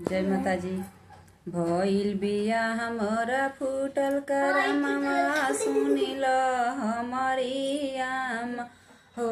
जय माता जी। भइल बिया हमरा फूटल करमवा सुनिल हमारी आमा हो।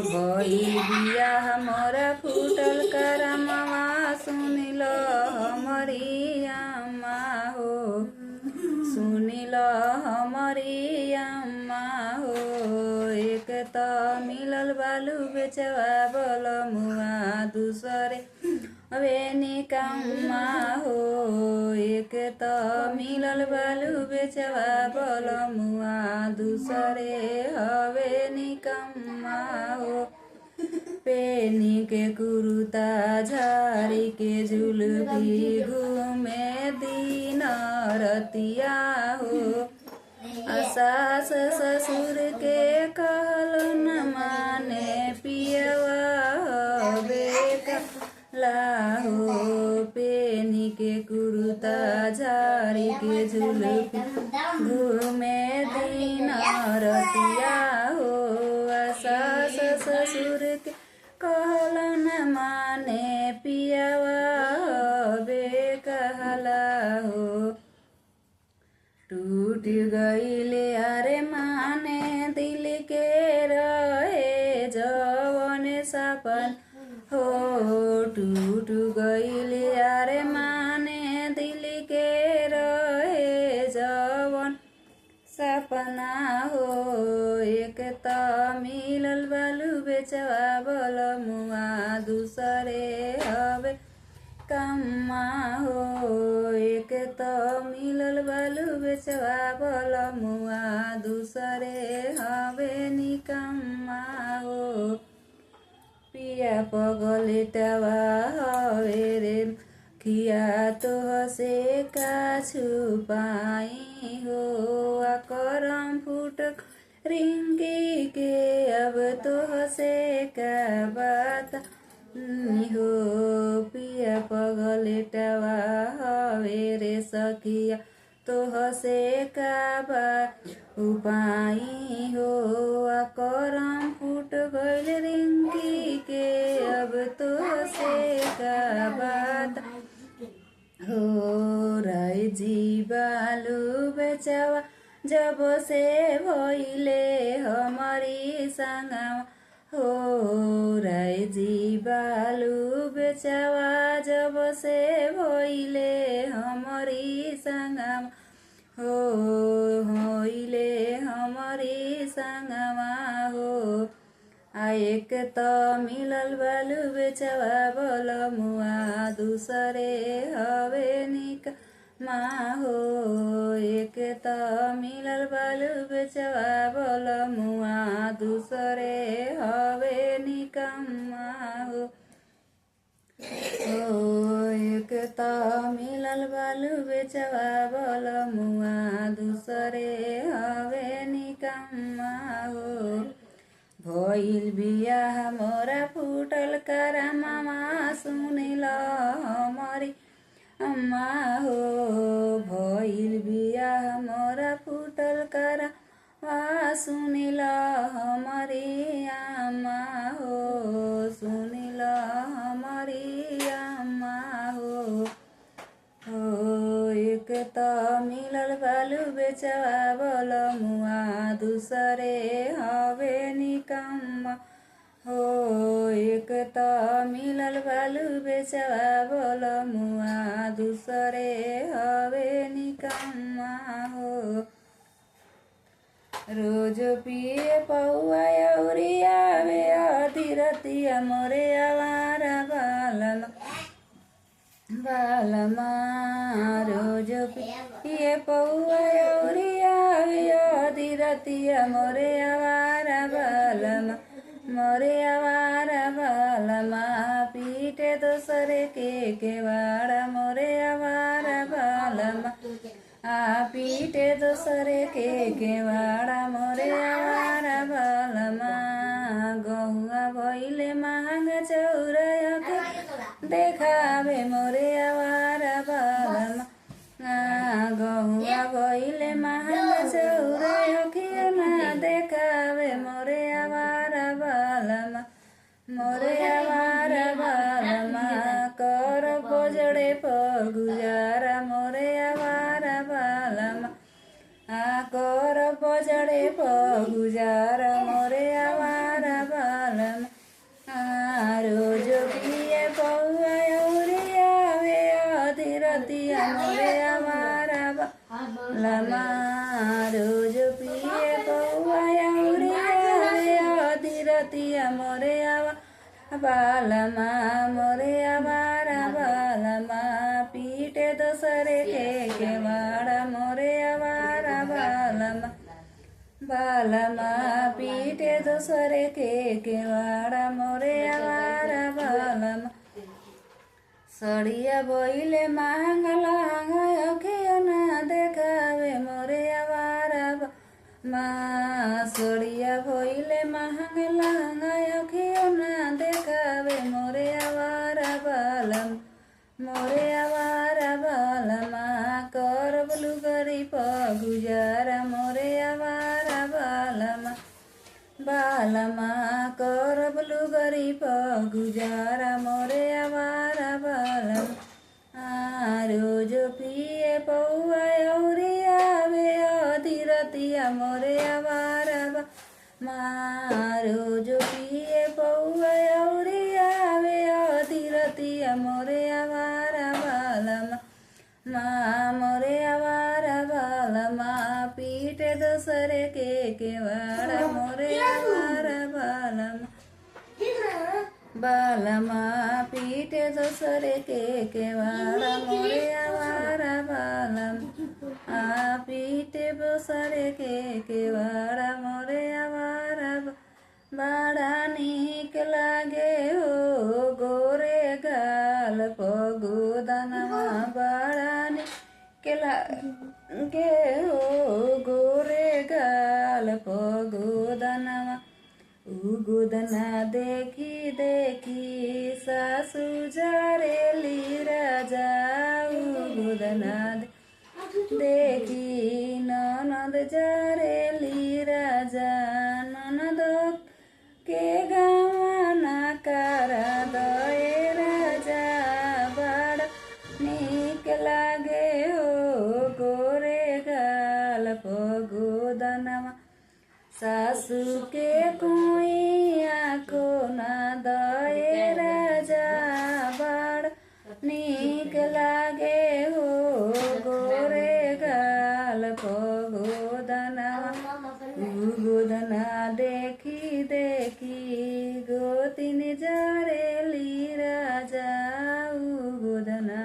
भइल बिया हमरा फूटल करमवा सुनिल हमारी आमा हो। सुनिल हमारी आमा हो। एक त मिलल बालू बेचवा बल मुआ दूसरे अबे निकम्मा हो। एक त मिलल बालू बेचवा बल मुआ दूसरे हवे निकम्मा हो। पेनी के कुरुता झारी के जुलफी घूमे दिन रतिया हो। सास ससुर के कहल न माने पियवा हवे लाहो। पेनी के कुरुता झारी के झुलफी घूमे दिन रतिया हो। सास ससुर के कहल न माने पियवा हवे कहला हो। टूट गईले अरे माने दिल के रहे जवन सपन हो। टूट गईले अरे माने दिल के रहे जवन सपना हो। एक त मिलल बालू बेचवा बल मुआ दूसरे हवे कम्मा हो। एक त मिलल बालू बेचवा बल मुआ दूसरे हवे निकम्मा हो। पिया पगलेटवा हवे रे खिया तोह से का छुपाई हो। करम फूट रिंगी के अब तोह से का बात हो। पिया पगलेटवा हवे रे सखिया तोह से का बात उपाई हो। करम फूट गइल रिंगी के अब तोह से का बात हो। राय जी बालू बेचवा जब से भइले हमारी संगवा हो। राय जी बालू बेचवा जब से भइले हमारी संगवा हो। होइले हमारी संगवा हो। एक त मिलल बालू बेचवा बल मुआ दूसरे हवे निकम्मा हो। एक त मिलल बालू बेचवा बल मुआ दूसरे हवे निकम्मा हो। एक त मिलल बालू बेचवा बल मुआ दूसरे हवे निकम्मा हो। भइल बिया हमरा फूटल करमवा सुनिल हमारी अम्मा हो। भइल बिया हमरा फूटल करमवा सुनिल हमारी अम्मा हो। सुनिल हमारी अम्मा हो। एक त मिलल बालू बेचवा बल मुआ दूसरे हवे निकम्मा हो। एक त मिलल बालू बेचवा बल मुआ दूसरे हवे निकम्मा हो। रोज पिए पौआ औरिया वे आधी रतिया मोरे आवारा बालमा रोज पिए पौआ औरिया वे आधी रतिया मोरे आवारा बालमा मोरे आवारा बालमा। पीटे दोसरे के केवाड़ा मोरे आवारा बालमा। पीटे दोसरे के केवाड़ा मोरे आवारा बालमा। गहुआ भइले महंग चौराया के देखावे मोरे आवारा बालमा। गहुआ भइले महंग चौराया के ना देखावे मोरे आवारा बालमा। मोरे आवारा बालमा। कर बजड़ पजड़े प गुजारा मोरे आवारा बालमा कर पजड़े प गुजारा मोरे आवारा बालमा रोज पिए पौआ औरिया वे आधी रतिया मोरे आवारा बालमा रोज पिए पौआ औरिया वे आधी रतिया मोरे आवा बालमा मोरे आवारा बालमा पीटे दोसरे के वाड़ा मोरे आवारा बालमा बालमा पीटे दोसरे के वाड़ा मोरे आवारा बालमा सड़िया बोइले मांग लहंगा अखियो ना देखावे मोरे आवारा माँ सड़िया भोइले महंग लहंगा अखियो ना देखावे मोरे आवारा बालम मोरे आवारा बालमा कर बलुगरी प गुजारा मोरे आवारा बालमा बालमा कर बलुगरी प गुजारा मोरे आवारा बालमा रोज पिए पौआ औरिया वे आधी रतिया मोरे आवारा रोज पिए पौआ औरिया वे आधी रतिया मोरे आवारा बालमा मोरे आवारा बालमा पीटे दोसरे के वाड़ा मोरे आवारा बालमा बालमा पीटे दोसरे के वाड़ा मोरे आवारा बालमा पीटे दोसरे के वाड़ा मोरे आवारा बड़ा नीक लागे हो गोरे गाल पगुदनवा बड़ा नीक लागे हो गोरे गाल पगुदनवा उगुदना देखी देखी सासू जरेली राजा उगुदना देखी ननद जरेली राजा ननद के गाना करा दए राजा बड़ा नीक लागे हो गोरे गाल पगुदनवा सासू के कोई आँखो ना दए राजा बड़ नीक लागे हो गोरे गाल पगुदनवा गोदना देखी देखी गोतिन जरेली राजा गोदना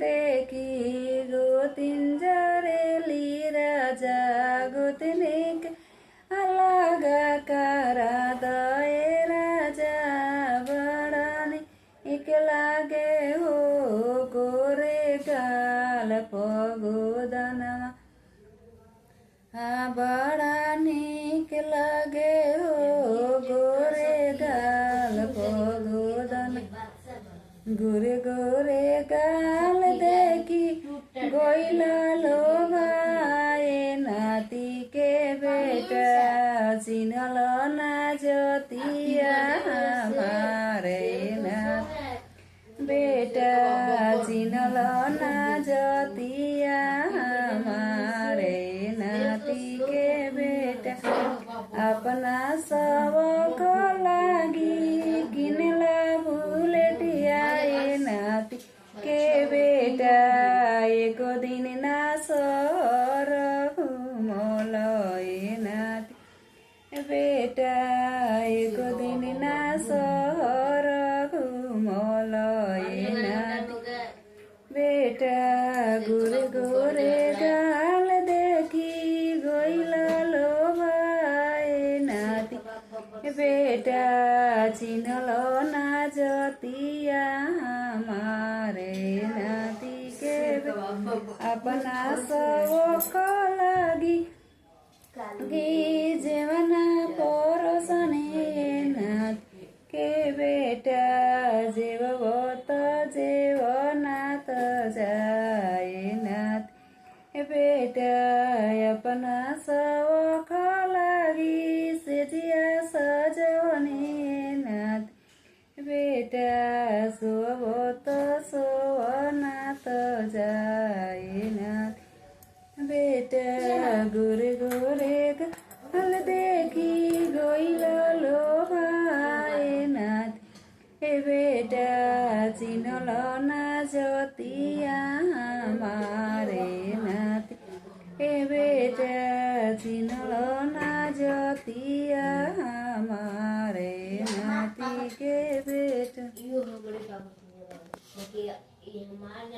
देखी गोतिन जरेली राजा गोतिनिक अलग करा दए राजा बड़ा नीक लागे हो गोरे गाल पगुदनवा बड़ा नीक लागे हो गोरे गाल पगुदनवा गोरे गोरे गाल देखी गोइला लोभाए नाती के बेटा चिनल ना जतिया हमारे नाथ बेटा चिनल ना जतिया हमारे नाती के बेटा अपना सबक लागी किनला बुलेटिया नाती के बेटा एको दिन ना सर घुमल नाती बेटा एको दिन ना सर घुमल नाती बेटा गोरे गोरे गाल देखी गोइल लोभाए नाती बेटा चिनल ना जतिया हमारे नाती के अपना सबक लागी जेवना परोसने नाती के बेटा जेवत जेवनात जाए नाती बेटा अपना सबक लागी सेजिया सजवने नाती बेटा सोबत सो तो जाए नाथ। बेटा गोरे गोरे गाल देखी गइल लोभाए नाथ। ए बेटा चिनल ना जतिया हमारे नाथ। ए बेटा चिनल ना जतिया हमारे नाती के बेटा।